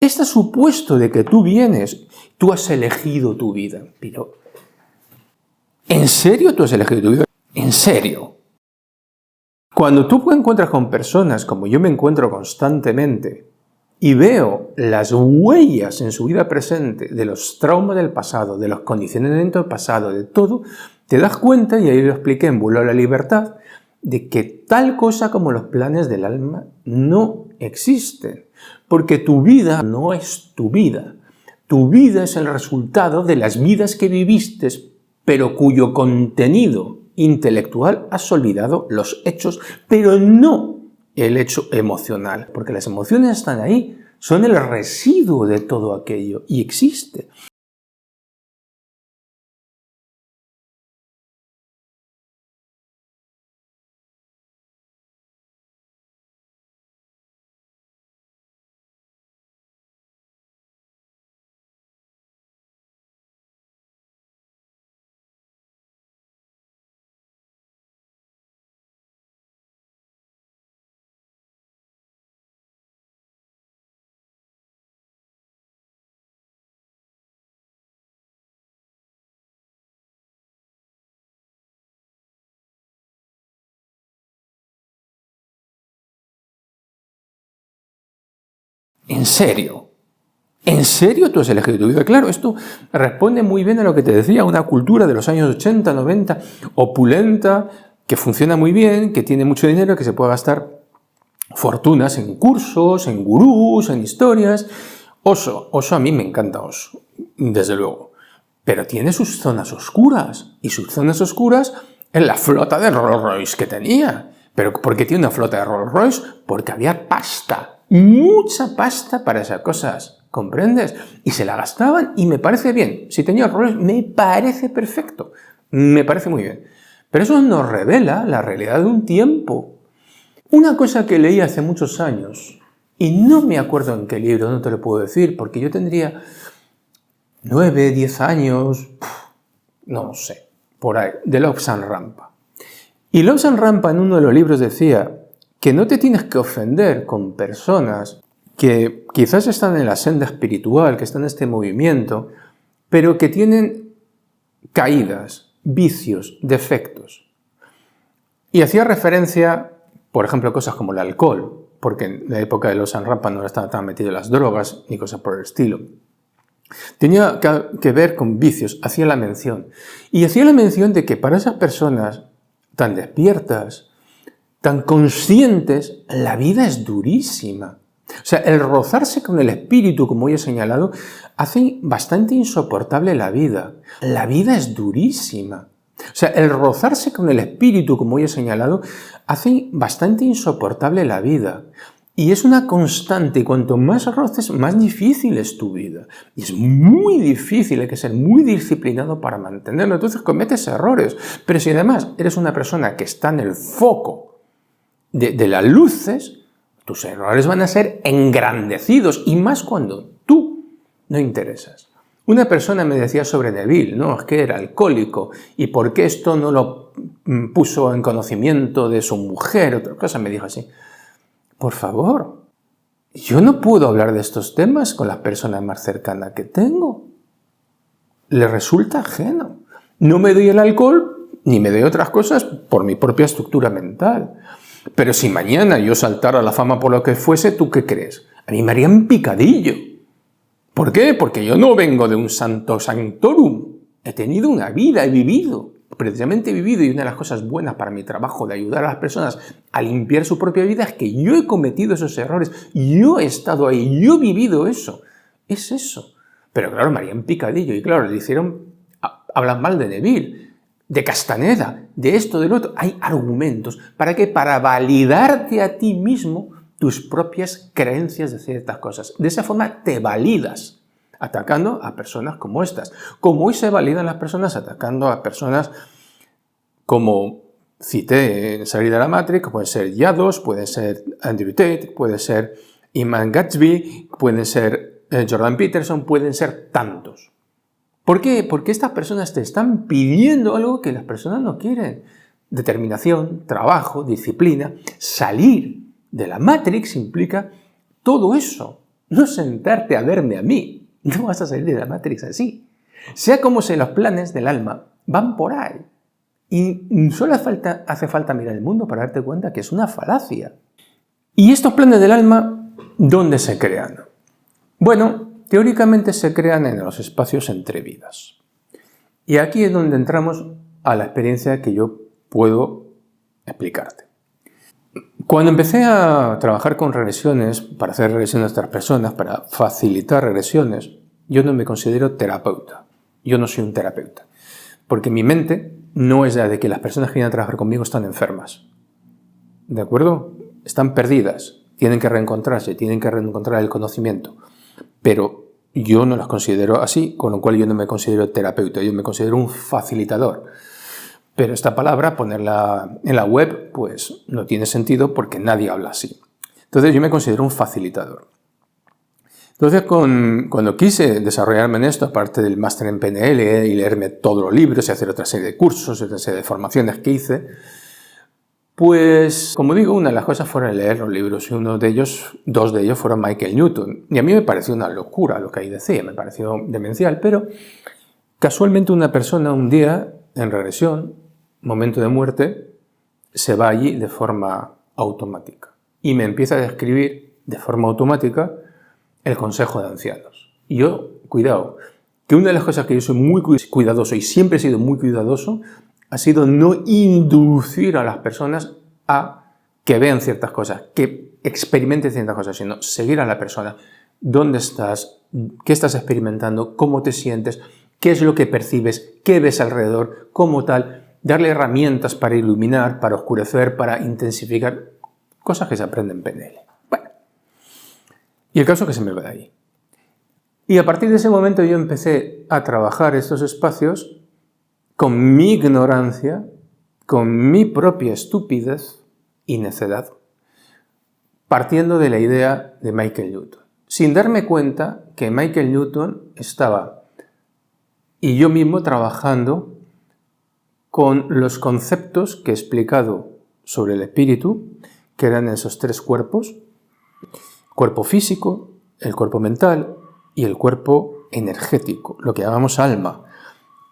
Este supuesto de que tú vienes, tú has elegido tu vida. Pero, ¿en serio tú has elegido tu vida? ¿En serio? Cuando tú te encuentras con personas como yo me encuentro constantemente y veo las huellas en su vida presente de los traumas del pasado, de los condicionamientos del pasado, de todo, te das cuenta, y ahí lo expliqué en Vuelo a la Libertad, de que tal cosa como los planes del alma no existen. Porque tu vida no es tu vida. Tu vida es el resultado de las vidas que viviste, pero cuyo contenido intelectual has olvidado los hechos, pero no el hecho emocional, porque las emociones están ahí, son el residuo de todo aquello y existe. ¿En serio? ¿En serio tú has elegido tu vida? Claro, esto responde muy bien a lo que te decía, una cultura de los años 80, 90, opulenta, que funciona muy bien, que tiene mucho dinero, que se puede gastar fortunas en cursos, en gurús, en historias. Oso a mí me encanta Oso, desde luego, pero tiene sus zonas oscuras, y sus zonas oscuras en la flota de Rolls Royce que tenía. ¿Pero por qué tiene una flota de Rolls Royce? Porque había pasta, mucha pasta para esas cosas, ¿comprendes? Y se la gastaban y me parece bien. Si tenía Rolls Royce, me parece perfecto, me parece muy bien. Pero eso nos revela la realidad de un tiempo. Una cosa que leí hace muchos años, y no me acuerdo en qué libro, no te lo puedo decir, porque yo tendría 9, 10 años, no sé, por ahí, de Lobsang Rampa. Y Lobsang Rampa en uno de los libros decía que no te tienes que ofender con personas que quizás están en la senda espiritual, que están en este movimiento, pero que tienen caídas, vicios, defectos. Y hacía referencia, por ejemplo, a cosas como el alcohol, porque en la época de Lobsang Rampa no estaba tan metido en las drogas ni cosas por el estilo. Tenía que ver con vicios, hacía la mención. Y hacía la mención de que para esas personas tan despiertas, tan conscientes, la vida es durísima. O sea, el rozarse con el espíritu, como hoy he señalado, hace bastante insoportable la vida. La vida es durísima. O sea, el rozarse con el espíritu, como hoy he señalado, hace bastante insoportable la vida. Y es una constante, y cuanto más roces, más difícil es tu vida. Y es muy difícil, hay que ser muy disciplinado para mantenerlo. Entonces cometes errores. Pero si además eres una persona que está en el foco de las luces, tus errores van a ser engrandecidos. Y más cuando tú no interesas. Una persona me decía sobre Neville, ¿no? Es que era alcohólico. ¿Y por qué esto no lo puso en conocimiento de su mujer? Otra cosa me dijo así. Por favor, yo no puedo hablar de estos temas con las personas más cercanas que tengo. Le resulta ajeno. No me doy el alcohol ni me doy otras cosas por mi propia estructura mental. Pero si mañana yo saltara a la fama por lo que fuese, ¿tú qué crees? A mí me harían picadillo. ¿Por qué? Porque yo no vengo de un santo sanctorum. He tenido una vida, he vivido. Precisamente he vivido, y una de las cosas buenas para mi trabajo de ayudar a las personas a limpiar su propia vida es que yo he cometido esos errores, yo he estado ahí, yo he vivido eso. Es eso. Pero claro, me harían picadillo, y claro, le hicieron, hablan mal de Neville, de Castaneda, de esto, del otro. Hay argumentos. ¿Para qué? Para validarte a ti mismo tus propias creencias de ciertas cosas. De esa forma te validas atacando a personas como estas. Como hoy se validan las personas atacando a personas como cité en Salir de la Matrix, pueden ser Yados, pueden ser Andrew Tate, puede ser Iman Gatsby, pueden ser Jordan Peterson, pueden ser tantos. ¿Por qué? Porque estas personas te están pidiendo algo que las personas no quieren. Determinación, trabajo, disciplina. Salir de la Matrix implica todo eso. no sentarte a verme a mí. No vas a salir de la Matrix así. Sea como sea, los planes del alma van por ahí. Y solo hace falta mirar el mundo para darte cuenta que es una falacia. ¿Y estos planes del alma dónde se crean? Bueno, teóricamente se crean en los espacios entre vidas. Y aquí es donde entramos a la experiencia que yo puedo explicarte. Cuando empecé a trabajar con regresiones, para hacer regresiones a otras personas, para facilitar regresiones, yo no me considero terapeuta. Yo no soy un terapeuta. Porque mi mente no es la de que las personas que vienen a trabajar conmigo están enfermas. ¿De acuerdo? Están perdidas. Tienen que reencontrarse, tienen que reencontrar el conocimiento. Pero yo no las considero así, con lo cual yo no me considero terapeuta. Yo me considero un facilitador. Pero esta palabra, ponerla en la web, pues no tiene sentido porque nadie habla así. Entonces yo me considero un facilitador. Entonces cuando quise desarrollarme en esto, aparte del máster en PNL y leerme todos los libros y hacer otra serie de cursos, otra serie de formaciones que hice, pues como digo, una de las cosas fue leer los libros y dos de ellos fueron Michael Newton. Y a mí me pareció una locura lo que ahí decía, me pareció demencial, pero casualmente una persona un día en regresión, momento de muerte, se va allí de forma automática y me empieza a describir de forma automática el consejo de ancianos. Y yo, cuidado, que una de las cosas que yo soy muy cuidadoso y siempre he sido muy cuidadoso ha sido no inducir a las personas a que vean ciertas cosas, que experimenten ciertas cosas, sino seguir a la persona. ¿Dónde estás? ¿Qué estás experimentando? ¿Cómo te sientes? ¿Qué es lo que percibes? ¿Qué ves alrededor? ¿Cómo tal? Darle herramientas para iluminar, para oscurecer, para intensificar. Cosas que se aprenden en PNL. Bueno, y el caso que se me va de ahí. Y a partir de ese momento yo empecé a trabajar estos espacios con mi ignorancia, con mi propia estupidez y necedad, partiendo de la idea de Michael Newton, sin darme cuenta que Michael Newton estaba, y yo mismo trabajando con los conceptos que he explicado sobre el espíritu, que eran esos tres cuerpos, cuerpo físico, el cuerpo mental y el cuerpo energético, lo que llamamos alma,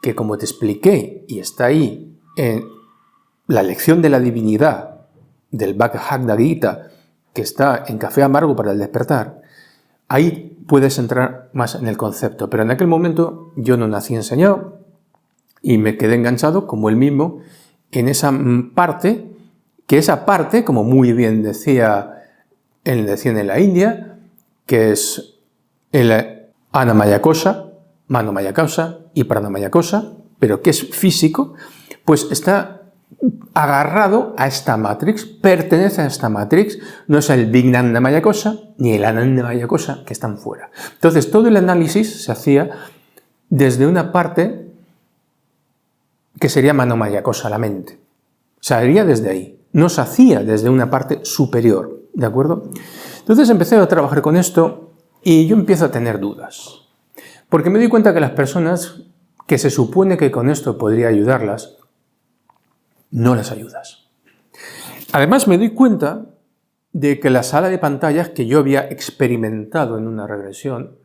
que como te expliqué y está ahí en la lección de la divinidad del Bhagavad Gita, que está en Café Amargo para el Despertar, ahí puedes entrar más en el concepto. Pero en aquel momento yo no nací enseñado y me quedé enganchado, como él mismo, en esa parte, que esa parte, como muy bien decía en la India, que es el Anamaya Kosha, Manomaya Kosha y Pranamaya Kosha, pero que es físico, pues está agarrado a esta matrix, pertenece a esta matrix, no es el Vijnanamaya Kosha ni el Anandamaya Kosha que están fuera. Entonces todo el análisis se hacía desde una parte que sería Manomaya Kosha, la mente. Se haría desde ahí, no se hacía desde una parte superior, ¿de acuerdo? Entonces empecé a trabajar con esto y yo empiezo a tener dudas. Porque me di cuenta que las personas que se supone que con esto podría ayudarlas, no las ayudas. Además me doy cuenta de que la sala de pantallas que yo había experimentado en una regresión,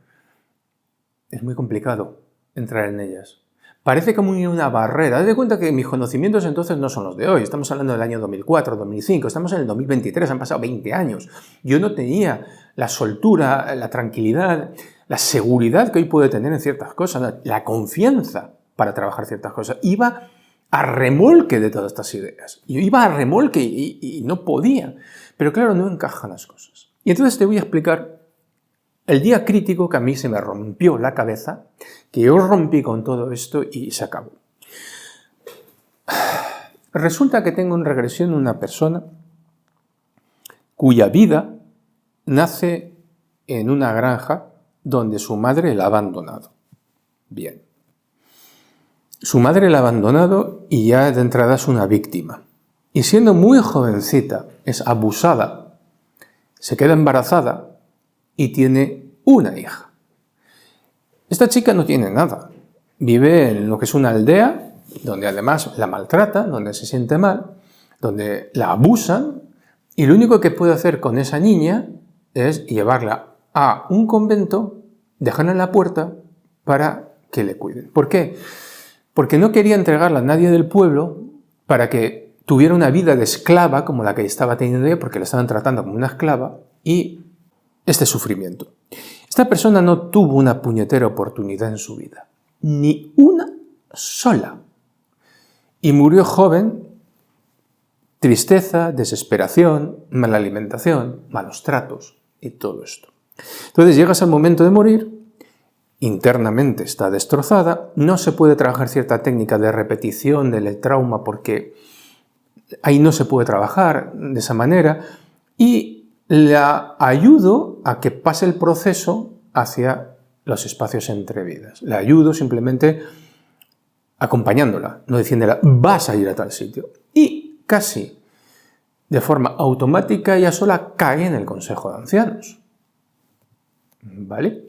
es muy complicado entrar en ellas. Parece como una barrera. Date cuenta que mis conocimientos entonces no son los de hoy. Estamos hablando del año 2004, 2005, estamos en el 2023, han pasado 20 años. Yo no tenía la soltura, la tranquilidad, la seguridad que hoy puedo tener en ciertas cosas, la confianza para trabajar ciertas cosas. Iba a remolque de todas estas ideas. Yo iba a remolque y no podía. Pero claro, no encajan las cosas. Y entonces te voy a explicar el día crítico que a mí se me rompió la cabeza, que yo rompí con todo esto y se acabó. Resulta que tengo en regresión una persona cuya vida nace en una granja donde su madre la ha abandonado. Bien. Su madre la ha abandonado y ya de entrada es una víctima. Y siendo muy jovencita, es abusada, se queda embarazada y tiene una hija. Esta chica no tiene nada. Vive en lo que es una aldea, donde además la maltratan, donde se siente mal, donde la abusan, y lo único que puede hacer con esa niña es llevarla a un convento, dejarla en la puerta para que le cuiden. ¿Por qué? Porque no quería entregarla a nadie del pueblo para que tuviera una vida de esclava como la que estaba teniendo ella, porque la estaban tratando como una esclava, y este sufrimiento. Esta persona no tuvo una puñetera oportunidad en su vida, ni una sola. Y murió joven, tristeza, desesperación, mala alimentación, malos tratos y todo esto. Entonces llegas al momento de morir, internamente está destrozada, no se puede trabajar cierta técnica de repetición del trauma porque ahí no se puede trabajar de esa manera, y la ayudo a que pase el proceso hacia los espacios entre vidas. La ayudo simplemente acompañándola, no diciéndole vas a ir a tal sitio. Y casi de forma automática ella sola cae en el consejo de ancianos. ¿Vale?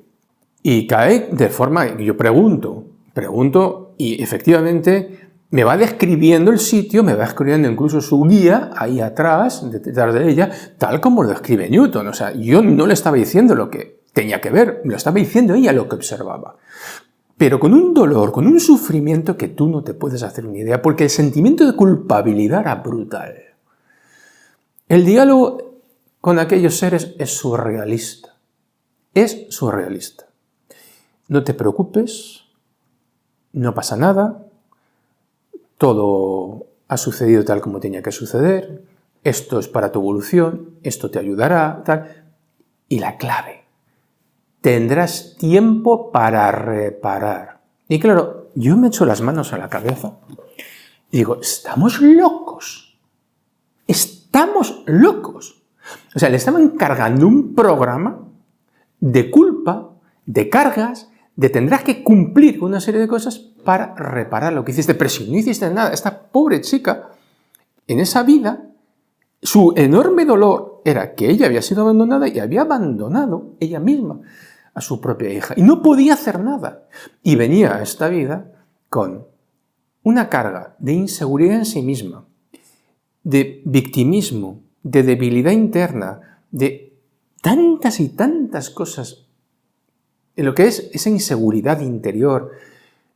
Y cae de forma, yo pregunto y efectivamente me va describiendo el sitio, me va escribiendo incluso su guía ahí atrás, detrás de ella, tal como lo describe Newton. O sea, yo no le estaba diciendo lo que tenía que ver, me lo estaba diciendo ella lo que observaba. Pero con un dolor, con un sufrimiento que tú no te puedes hacer una idea, porque el sentimiento de culpabilidad era brutal. El diálogo con aquellos seres es surrealista. Es surrealista. No te preocupes, no pasa nada, todo ha sucedido tal como tenía que suceder, esto es para tu evolución, esto te ayudará, tal. Y la clave, tendrás tiempo para reparar. Y claro, yo me echo las manos a la cabeza y digo, estamos locos, estamos locos. O sea, le estaban cargando un programa de culpa, de cargas, de tendrás que cumplir con una serie de cosas para reparar lo que hiciste. Pero si no hiciste nada, esta pobre chica, en esa vida, su enorme dolor era que ella había sido abandonada y había abandonado ella misma a su propia hija. Y no podía hacer nada. Y venía a esta vida con una carga de inseguridad en sí misma, de victimismo, de debilidad interna, de tantas y tantas cosas, en lo que es esa inseguridad interior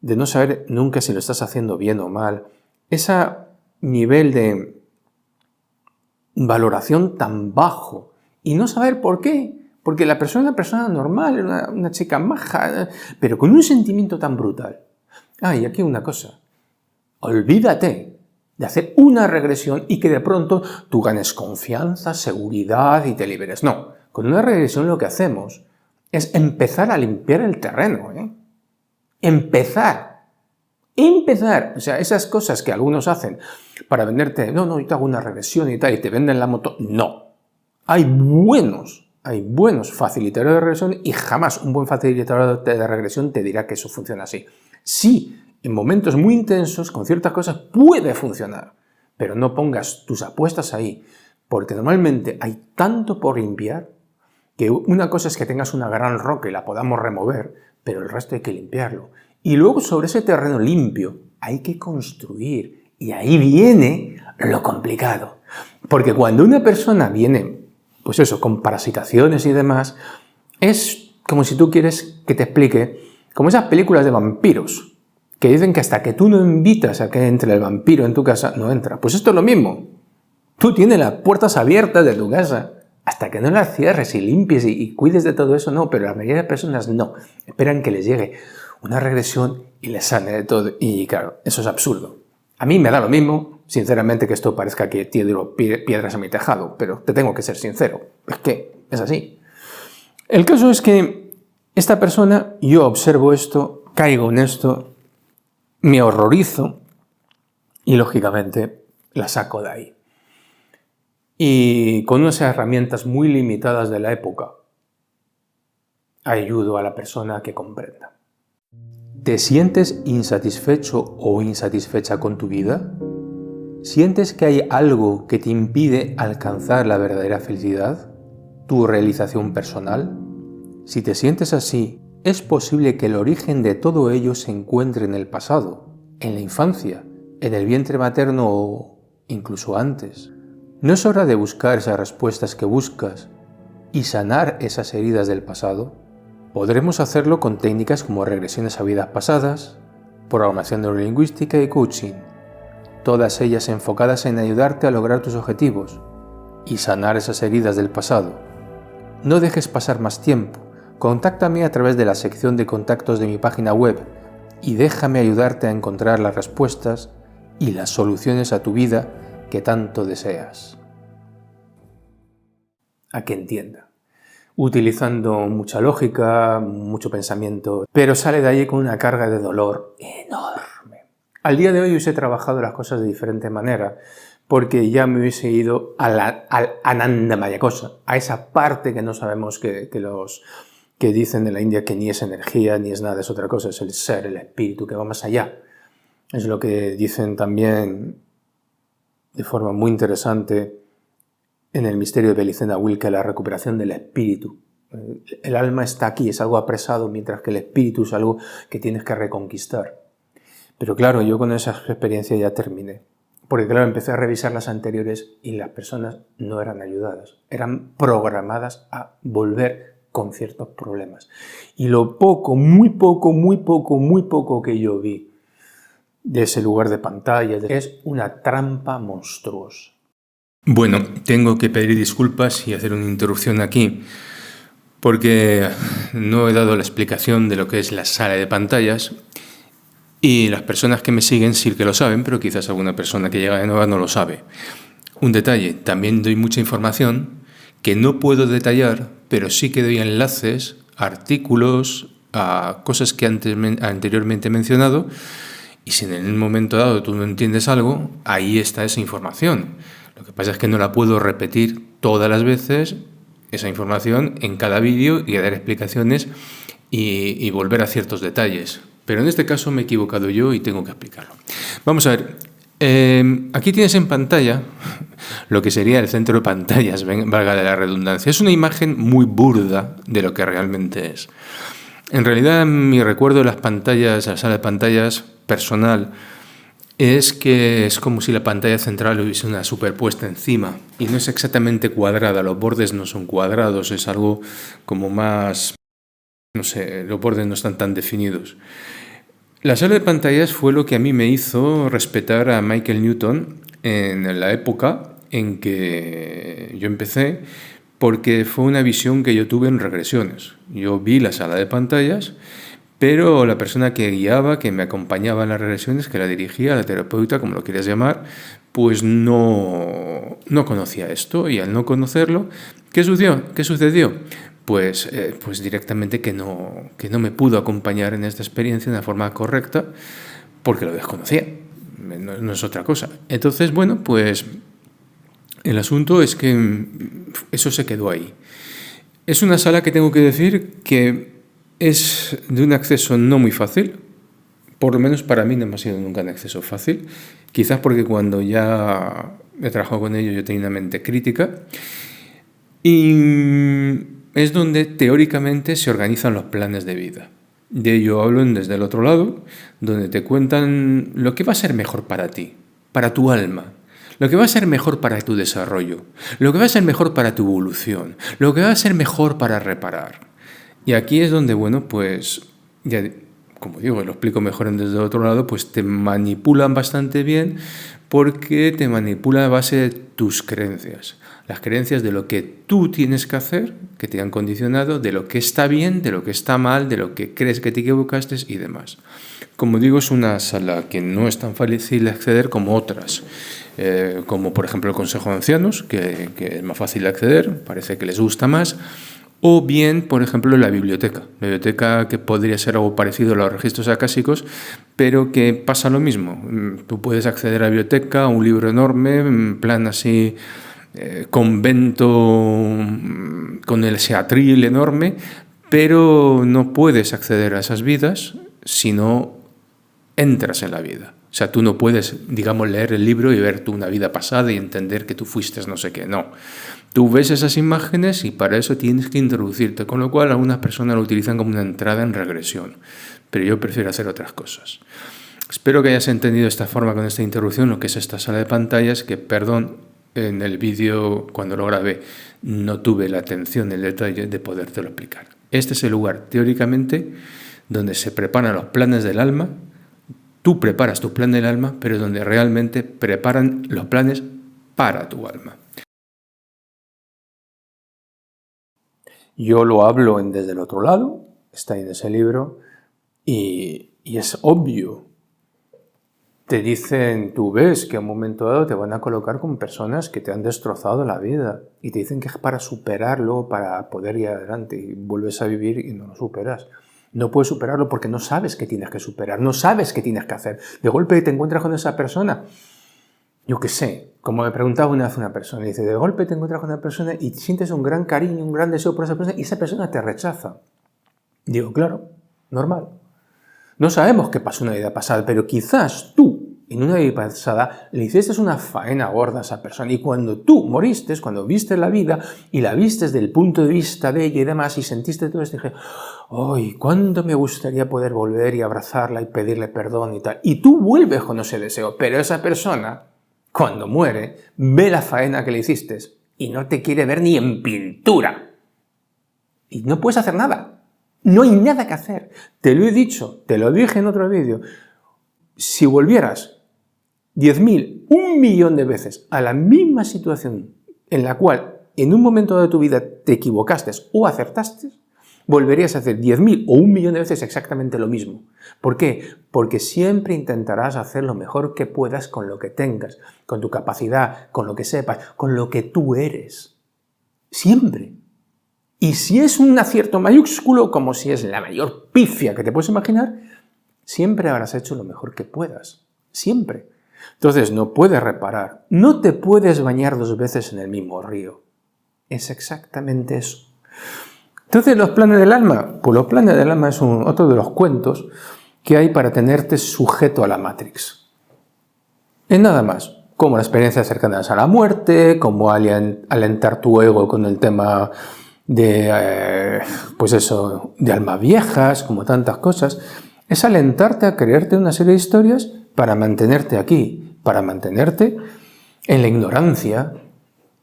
de no saber nunca si lo estás haciendo bien o mal, ese nivel de valoración tan bajo y no saber por qué, porque la persona es una persona normal, una chica maja, pero con un sentimiento tan brutal. Y aquí una cosa, olvídate de hacer una regresión y que de pronto tú ganes confianza, seguridad y te liberes. No, con una regresión lo que hacemos es empezar a limpiar el terreno. Empezar. O sea, esas cosas que algunos hacen para venderte, no, yo te hago una regresión y tal, y te venden la moto. No. Hay buenos facilitadores de regresión y jamás un buen facilitador de regresión te dirá que eso funciona así. Sí, en momentos muy intensos, con ciertas cosas, puede funcionar, pero no pongas tus apuestas ahí, porque normalmente hay tanto por limpiar que una cosa es que tengas una gran roca y la podamos remover, pero el resto hay que limpiarlo. Y luego sobre ese terreno limpio hay que construir. Y ahí viene lo complicado. Porque cuando una persona viene, pues eso, con parasitaciones y demás, es como si tú quieres que te explique, como esas películas de vampiros, que dicen que hasta que tú no invitas a que entre el vampiro en tu casa, no entra. Pues esto es lo mismo. Tú tienes las puertas abiertas de tu casa. Hasta que no las cierres y limpies y cuides de todo eso, no, pero la mayoría de personas no. Esperan que les llegue una regresión y les sane de todo. Y claro, eso es absurdo. A mí me da lo mismo, sinceramente, que esto parezca que tiro piedras a mi tejado, pero te tengo que ser sincero. Es que es así. El caso es que esta persona, yo observo esto, caigo en esto, me horrorizo y lógicamente la saco de ahí. Y con unas herramientas muy limitadas de la época, ayudo a la persona a que comprenda. ¿Te sientes insatisfecho o insatisfecha con tu vida? ¿Sientes que hay algo que te impide alcanzar la verdadera felicidad? ¿Tu realización personal? Si te sientes así, es posible que el origen de todo ello se encuentre en el pasado, en la infancia, en el vientre materno o incluso antes. ¿No es hora de buscar esas respuestas que buscas y sanar esas heridas del pasado, podremos hacerlo con técnicas como regresiones a vidas pasadas, programación neurolingüística y coaching, todas ellas enfocadas en ayudarte a lograr tus objetivos y sanar esas heridas del pasado. No dejes pasar más tiempo, contáctame a través de la sección de contactos de mi página web y déjame ayudarte a encontrar las respuestas y las soluciones a tu vida que tanto deseas. A que entienda. Utilizando mucha lógica, mucho pensamiento, pero sale de allí con una carga de dolor enorme. Al día de hoy hubiese trabajado las cosas de diferente manera, porque ya me hubiese ido al Ananda Maya Cosa, a esa parte que no sabemos que dicen en la India que ni es energía, ni es nada, es otra cosa, es el ser, el espíritu, que va más allá. Es lo que dicen también de forma muy interesante en el misterio de Belicena Wilke, la recuperación del espíritu. El alma está aquí, es algo apresado, mientras que el espíritu es algo que tienes que reconquistar. Pero claro, yo con esa experiencia ya terminé. Porque claro, empecé a revisar las anteriores y las personas no eran ayudadas, eran programadas a volver con ciertos problemas. Y lo poco, muy poco que yo vi de ese lugar de pantalla es una trampa monstruosa. Bueno, tengo que pedir disculpas y hacer una interrupción aquí, porque no he dado la explicación de lo que es la sala de pantallas y las personas que me siguen sí que lo saben, pero quizás alguna persona que llega de nueva no lo sabe. Un detalle, también doy mucha información que no puedo detallar, pero sí que doy enlaces, artículos, a cosas que anteriormente he mencionado, y si en un momento dado tú no entiendes algo, ahí está esa información. Lo que pasa es que no la puedo repetir todas las veces, esa información, en cada vídeo y dar explicaciones y volver a ciertos detalles. Pero en este caso me he equivocado yo y tengo que explicarlo. Vamos a ver. Aquí tienes en pantalla lo que sería el centro de pantallas, valga de la redundancia. Es una imagen muy burda de lo que realmente es. En realidad, mi recuerdo de las pantallas, la sala de pantallas personal, es que es como si la pantalla central hubiese una superpuesta encima y no es exactamente cuadrada, los bordes no son cuadrados, es algo como más, no sé, los bordes no están tan definidos. La sala de pantallas fue lo que a mí me hizo respetar a Michael Newton en la época en que yo empecé, porque fue una visión que yo tuve en regresiones. Yo vi la sala de pantallas, pero la persona que guiaba, que me acompañaba en las regresiones, que la dirigía, la terapeuta, como lo quieras llamar, pues no conocía esto. Y al no conocerlo, ¿qué sucedió? Pues directamente que no me pudo acompañar en esta experiencia de una forma correcta, porque lo desconocía. No es otra cosa. Entonces, bueno, pues el asunto es que eso se quedó ahí. Es una sala que tengo que decir que es de un acceso no muy fácil, por lo menos para mí no me ha sido nunca un acceso fácil, quizás porque cuando ya he trabajado con ellos yo tenía una mente crítica, y es donde teóricamente se organizan los planes de vida. De ello hablo desde el otro lado, donde te cuentan lo que va a ser mejor para ti, para tu alma, lo que va a ser mejor para tu desarrollo, lo que va a ser mejor para tu evolución, lo que va a ser mejor para reparar. Y aquí es donde, bueno, pues, ya, como digo, lo explico mejor desde el otro lado, pues te manipulan bastante bien porque te manipulan a base de tus creencias. Las creencias de lo que tú tienes que hacer, que te han condicionado, de lo que está bien, de lo que está mal, de lo que crees que te equivocaste y demás. Como digo, es una sala que no es tan fácil de acceder como otras, como por ejemplo el Consejo de Ancianos, que es más fácil de acceder, parece que les gusta más. O bien, por ejemplo, la biblioteca que podría ser algo parecido a los registros acásicos, pero que pasa lo mismo. Tú puedes acceder a la biblioteca, a un libro enorme, en plan así, convento con ese atril enorme, pero no puedes acceder a esas vidas si no entras en la vida. O sea, tú no puedes, digamos, leer el libro y ver tú una vida pasada y entender que tú fuiste no sé qué, no. Tú ves esas imágenes y para eso tienes que introducirte, con lo cual algunas personas lo utilizan como una entrada en regresión, pero yo prefiero hacer otras cosas. Espero que hayas entendido de esta forma con esta introducción lo que es esta sala de pantallas, que, perdón, en el vídeo, cuando lo grabé, no tuve la atención, el detalle de podértelo explicar. Este es el lugar, teóricamente, donde se preparan los planes del alma. Tú preparas tu plan del alma, pero donde realmente preparan los planes para tu alma. Yo lo hablo desde el otro lado, está ahí en ese libro, y es obvio. Te dicen, tú ves que a un momento dado te van a colocar con personas que te han destrozado la vida y te dicen que es para superarlo, para poder ir adelante, y vuelves a vivir y no lo superas. No puedes superarlo porque no sabes qué tienes que superar, no sabes qué tienes que hacer. De golpe te encuentras con esa persona, yo qué sé, como me preguntaba una vez una persona, dice, de golpe te encuentras con una persona y sientes un gran cariño, un gran deseo por esa persona y esa persona te rechaza. Digo, claro, normal. No sabemos qué pasó en una vida pasada, pero quizás tú, en una vida pasada, le hiciste una faena gorda a esa persona. Y cuando tú moriste, cuando viste la vida y la viste desde el punto de vista de ella y demás, y sentiste todo esto, dije, ¡ay, cuánto me gustaría poder volver y abrazarla y pedirle perdón y tal! Y tú vuelves con ese deseo, pero esa persona, cuando muere, ve la faena que le hiciste y no te quiere ver ni en pintura. Y no puedes hacer nada. No hay nada que hacer. Te lo he dicho, te lo dije en otro vídeo. Si volvieras 10.000, 1.000.000 de veces a la misma situación en la cual en un momento de tu vida te equivocaste o acertaste, volverías a hacer 10.000 o 1.000.000 de veces exactamente lo mismo. ¿Por qué? Porque siempre intentarás hacer lo mejor que puedas con lo que tengas, con tu capacidad, con lo que sepas, con lo que tú eres. Siempre. Y si es un acierto mayúsculo, como si es la mayor pifia que te puedes imaginar, siempre habrás hecho lo mejor que puedas. Siempre. Entonces no puedes reparar. No te puedes bañar 2 veces en el mismo río. Es exactamente eso. Entonces, ¿los planes del alma? Pues los planes del alma es otro de los cuentos que hay para tenerte sujeto a la Matrix. Es nada más. Como las experiencias cercanas a la muerte, como alentar tu ego con el tema de, pues eso, de almas viejas, como tantas cosas, es alentarte a creerte una serie de historias para mantenerte aquí, para mantenerte en la ignorancia,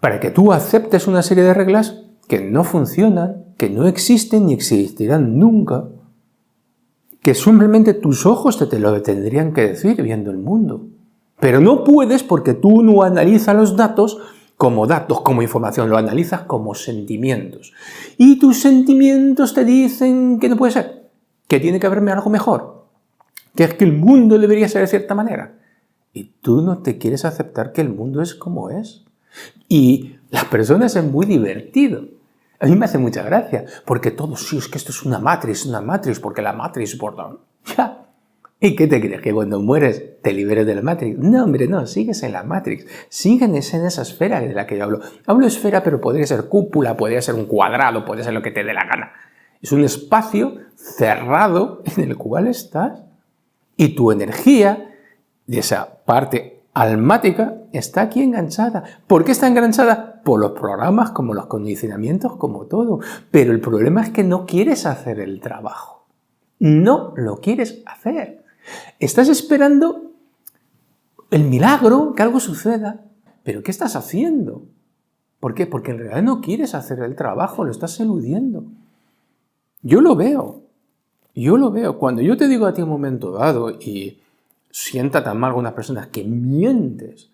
para que tú aceptes una serie de reglas que no funcionan, que no existen ni existirán nunca, que simplemente tus ojos te lo tendrían que decir viendo el mundo. Pero no puedes porque tú no analizas los datos, como información, lo analizas como sentimientos. Y tus sentimientos te dicen que no puede ser, que tiene que haberme algo mejor, que es que el mundo debería ser de cierta manera. Y tú no te quieres aceptar que el mundo es como es. Y las personas es muy divertido. A mí me hace mucha gracia, porque todo, sí, es que esto es una matriz, porque la matriz importa. Ya. ¿Y qué te crees? ¿Que cuando mueres te liberes de la Matrix? No, hombre, no, sigues en la Matrix. Sigues en esa esfera de la que yo hablo. Hablo esfera, pero podría ser cúpula, podría ser un cuadrado, podría ser lo que te dé la gana. Es un espacio cerrado en el cual estás. Y tu energía, de esa parte almática, está aquí enganchada. ¿Por qué está enganchada? Por los programas, como los condicionamientos, como todo. Pero el problema es que no quieres hacer el trabajo. No lo quieres hacer. Estás esperando el milagro, que algo suceda. ¿Pero qué estás haciendo? ¿Por qué? Porque en realidad no quieres hacer el trabajo, lo estás eludiendo. Yo lo veo. Cuando yo te digo a ti un momento dado y sienta tan mal algunas personas que mientes,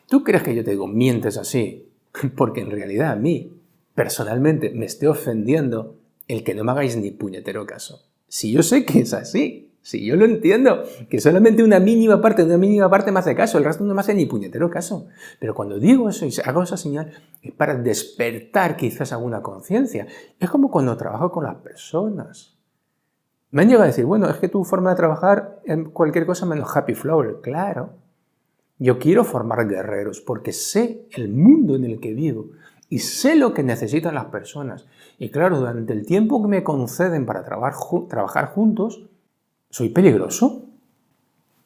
¿tú crees que yo te digo mientes así? Porque en realidad a mí, personalmente, me esté ofendiendo el que no me hagáis ni puñetero caso. Si yo sé que es así. Si yo lo entiendo, que solamente una mínima parte me hace caso, el resto no me hace ni puñetero caso. Pero cuando digo eso y hago esa señal, es para despertar quizás alguna conciencia. Es como cuando trabajo con las personas. Me han llegado a decir, bueno, es que tu forma de trabajar en cualquier cosa menos happy flower. Claro, yo quiero formar guerreros porque sé el mundo en el que vivo y sé lo que necesitan las personas. Y claro, durante el tiempo que me conceden para trabajar juntos, ¿soy peligroso?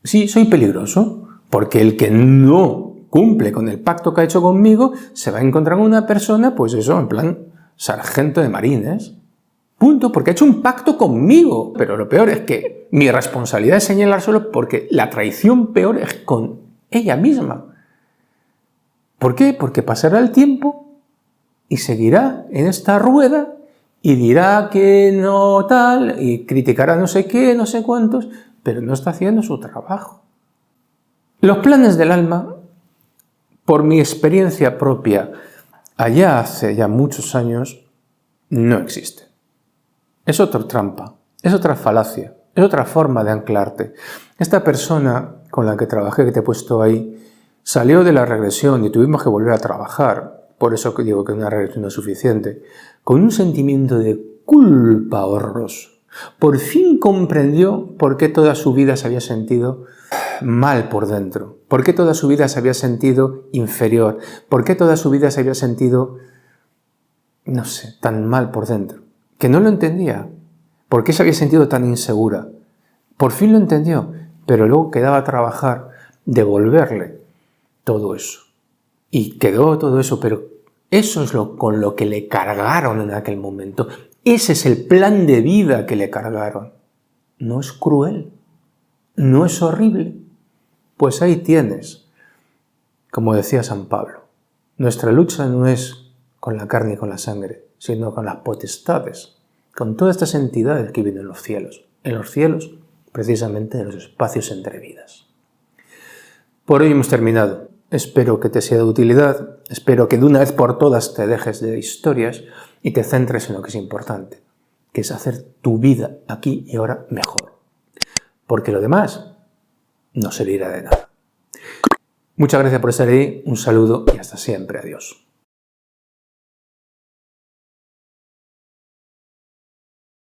Sí, soy peligroso, porque el que no cumple con el pacto que ha hecho conmigo se va a encontrar con una persona, pues eso, en plan sargento de marines. Punto, porque ha hecho un pacto conmigo. Pero lo peor es que mi responsabilidad es señalar solo porque la traición peor es con ella misma. ¿Por qué? Porque pasará el tiempo y seguirá en esta rueda y dirá que no tal y criticará no sé qué, no sé cuántos, pero no está haciendo su trabajo. Los planes del alma, por mi experiencia propia, allá hace ya muchos años, no existen. Es otra trampa, es otra falacia, es otra forma de anclarte. Esta persona con la que trabajé, que te he puesto ahí, salió de la regresión y tuvimos que volver a trabajar, por eso digo que una regresión no es suficiente, con un sentimiento de culpa horroroso. Por fin comprendió por qué toda su vida se había sentido mal por dentro, por qué toda su vida se había sentido inferior, por qué toda su vida se había sentido, no sé, tan mal por dentro, que no lo entendía, por qué se había sentido tan insegura. Por fin lo entendió, pero luego quedaba a trabajar, devolverle todo eso. Y quedó todo eso, pero eso es con lo que le cargaron en aquel momento. Ese es el plan de vida que le cargaron. ¿No es cruel? ¿No es horrible? Pues ahí tienes, como decía San Pablo, nuestra lucha no es con la carne y con la sangre, sino con las potestades, con todas estas entidades que viven en los cielos, precisamente de los espacios entre vidas. Por hoy hemos terminado. Espero que te sea de utilidad, espero que de una vez por todas te dejes de historias y te centres en lo que es importante, que es hacer tu vida aquí y ahora mejor. Porque lo demás no servirá de nada. Muchas gracias por estar ahí, un saludo y hasta siempre. Adiós.